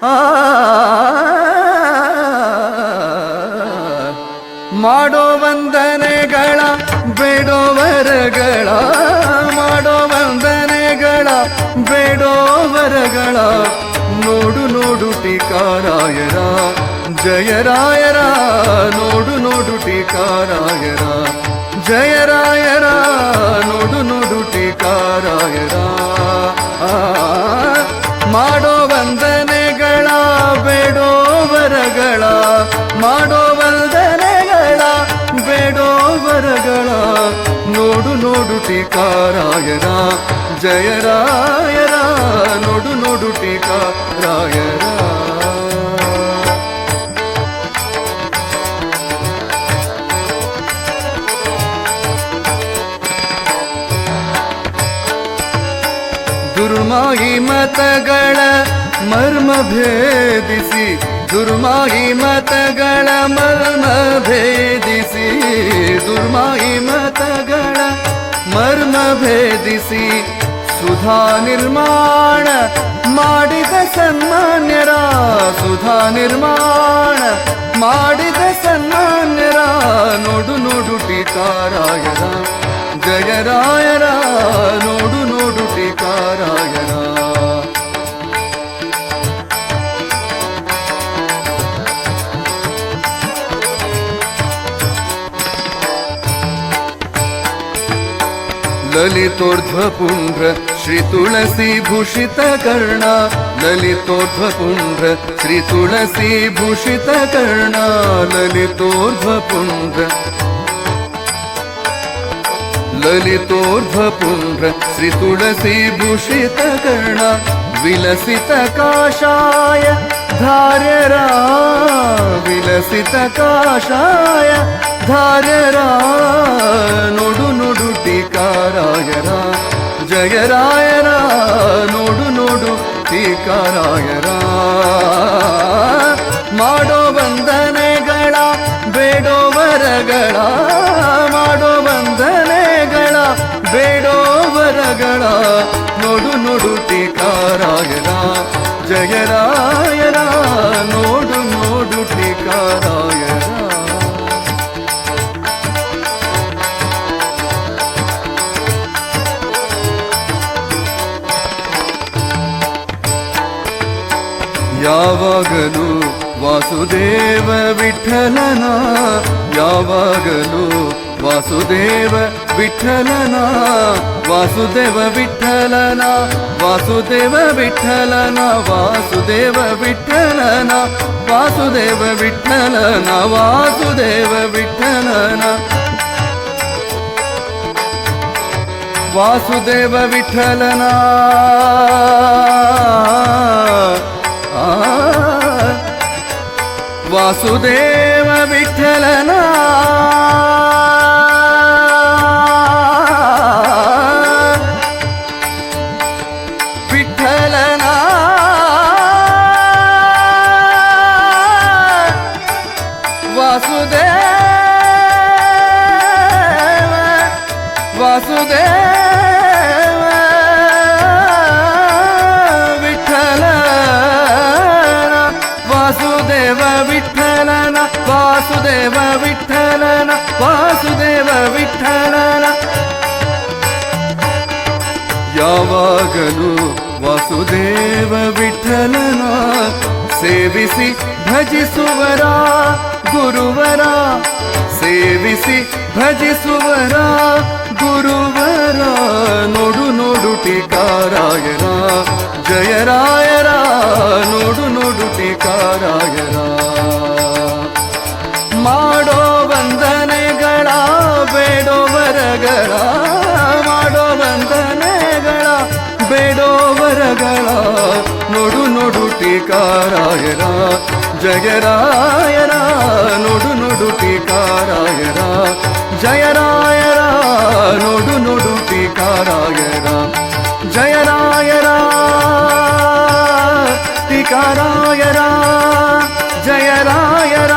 ಆ ಮಾಡೋ ವಂದನೆಗಳ ಬೇಡೋ ವರಗಳ, ಮಾಡೋ ವಂದನೆಗಳ ಬೇಡೋ ವರಗಳ, ನೋಡು ನೋಡು ಟೀಕಾರಾಯರ ಜಯರಾಯರ, ನೋಡು ನೋಡು ಟೀಕಾರಾಯರ ಜಯರಾಯರ, ನೋಡು ನೋಡು ಟೀಕಾರಾಯರ. ಮಾಡೋ ವಂದನೆಗಳ ಬೇಡೋ ವರಗಳ, ಮಾಡೋ ವಂದನೆಗಳ ಬೇಡೋ ವರಗಳ, ನೋಡು ನೋಡು ಟೀಕಾರಾಯರ ಜಯರಾಯರ, ನೋಡು ನೋಡು ಟೀಕಾರಾಯರ. ದುರ್ಮಾಗಿ ಮತಗಳ ಮರ್ಮ ಭೇದಿಸಿ, ದುರ್ಮಾಗಿ ಮತಗಳ ಮರ್ಮ ಭೇದಿಸಿ, ದುರ್ಮಾಗಿ ಮತಗಳ ಮರ್ಮ ಭೇದಿಸಿ, ಸುಧಾ ನಿರ್ಮಾಣ ಮಾಡಿದ ಸನ್ಮಾನ್ಯರ, ಸುಧಾ ನಿರ್ಮಾಣ ಮಾಡಿದ ಸನ್ಮಾನ್ಯರ, ನೋಡು ನೋಡು ಟೀಕಾರಾಯರ ಜಯರಾಯರ, ನೋಡು ನೋಡು ಟೀಕಾರಾಯರ. ಲಲಿತೋರ್ಧ್ವಪುಂಡ್ರ ಶ್ರೀ ತುಳಸಿ ಭೂಷಿತ ಕರ್ಣ, ಲಲಿತೋರ್ಧ್ವಪುಂಡ್ರ ಶ್ರೀ ತುಳಸಿ ಭೂಷಿತ ಕರ್ಣ, ಲಲಿತೋರ್ಧ್ವಪುಂಡ್ರ ಲಲಿತೋರ್ಧ್ವಪುಂಡ್ರ ಶ್ರೀ ತುಳಸಿ ಭೂಷಿತ ಕರ್ಣ, ವಿಲಸಿತ ಕಾಷಾಯ ಧಾರ್ಯರ, ವಿಲಸಿತ ಕಾಷಾಯ ಧಾರ್ಯರ, ನೋಡು ನೋಡು ಟೀಕಾರಾಯರ ಜಯರಾಯರ, ನೋಡು ನೋಡು ಟೀಕಾರಾಯರ. ಮಾಡೋ ವಂದನೆಗಳ ಬೇಡೋ ವರಗಳ, ಮಾಡೋ ವಂದನೆಗಳ ಬೇಡೋ ವರಗಳ, ನೋಡು ನೋಡು ಟೀಕಾರಾಯರ ಜಯರಾಯರ, ನೋಡು ನೋಡು ಟೀಕಾರಾಯರ. ಯಾವಾಗಲೂ ವಾಸುದೇವ ವಿಠಲನ, ಯಾವಾಗಲೂ ವಾಸುದೇವ ವಿಠಲನ, ವಾಸುದೇವ ವಿಠಲನ, ವಾಸುದೇವ ವಿಠಲನ, ವಾಸುದೇವ ವಿಠಲನ, ವಾಸುದೇವ ವಿಠಲನ, ವಾಸುದೇವ ವಿಠಲನ, ವಾಸುದೇವ ವಿಠಲನ. ವಾಸುದೇವ ವಿಠಲನ, ವಿಠಲನ, ವಾಸುದೇವ ವಾಸುದೇವ ವಿಠಲನ, ವಾಸುದೇವ ವಿಠಲನ, ವಾಸುದೇವ ವಿಠಲನ, ವಾಸುದೇವ ವಿಠಲನ. ಯಾವಾಗಲೂ ವಾಸುದೇವ ವಿಠಲನ ಸೇವಿಸಿ ಭಜಿಸುವರ ಗುರುವರ, ಸೇವಿಸಿ ಭಜಿಸುವರ ಗುರುವರ, ನೋಡು ನೋಡು ಟೀಕಾರಾಯರ ಜಯರಾಯರ, ನೋಡು ನೋಡು ಟೀಕಾರಾಯರ. ಮಾಡೋ ವಂದನೆಗಳ ಬೇಡೋ ವರಗಳ, ಮಾಡೋ ವಂದನೆಗಳ ಬೇಡೋ ವರಗಳ, ನೋಡು ನೋಡು ಟೀಕಾರಾಯರ ಜಯರಾಯರ, ನೋಡು ನೋಡು ಟೀಕಾರಾಯರ ಜಯರಾಯರ, ನೋಡು ನೋಡು ಟೀಕಾರಾಯರ ಜಯರಾಯರ, ಟೀಕಾರಾಯರ ಜಯರಾಯರ,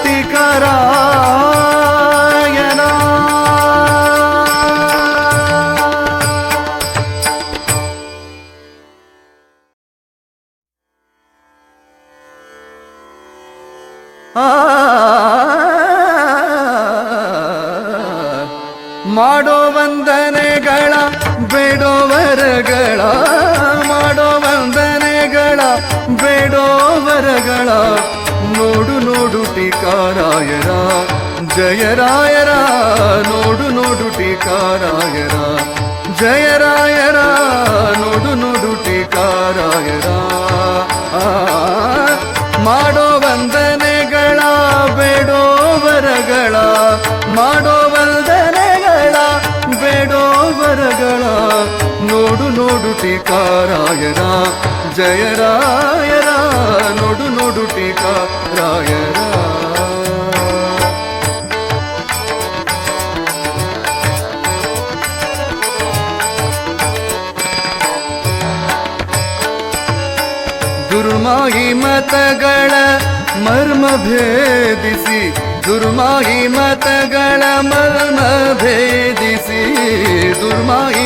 ಟೀಕಾರಾಯರ. ಮಾಡೋ ವಂದನೆಗಳ ಬೇಡೋ ವರಗಳ, ಮಾಡೋ ವಂದನೆಗಳ ಬೇಡೋ ವರಗಳ, ನೋಡು ನೋಡು ಟೀಕಾರಾಯರ ಜಯರಾಯರ, ನೋಡು ನೋಡು ಟೀಕಾರಾಯರ ಜಯರಾಯರ, ನೋಡು ನೋಡು ಟೀಕಾರಾಯರ. ಮಾಡೋ ವಂದನೆಗಳ ಬೇಡೋ ವರಗಳ, ಮಾಡೋ ವಂದನೆಗಳ ಬೇಡೋ ವರಗಳ, ನೋಡು ನೋಡು ಟೀಕಾರಾಯರ ಜಯರಾಯರ, ನೋಡು ನೋಡು ಟೀಕಾರಾಯರ. ದುರ್ಮಾಯಿ ಮತಗಳ ಮರ್ಮ ಭೇದಿಸಿ, ದುರ್ಮಾಯಿ ಮತಗಳ ಮರ್ಮ ಭೇದಿಸಿ, ದುರ್ಮಾಯಿ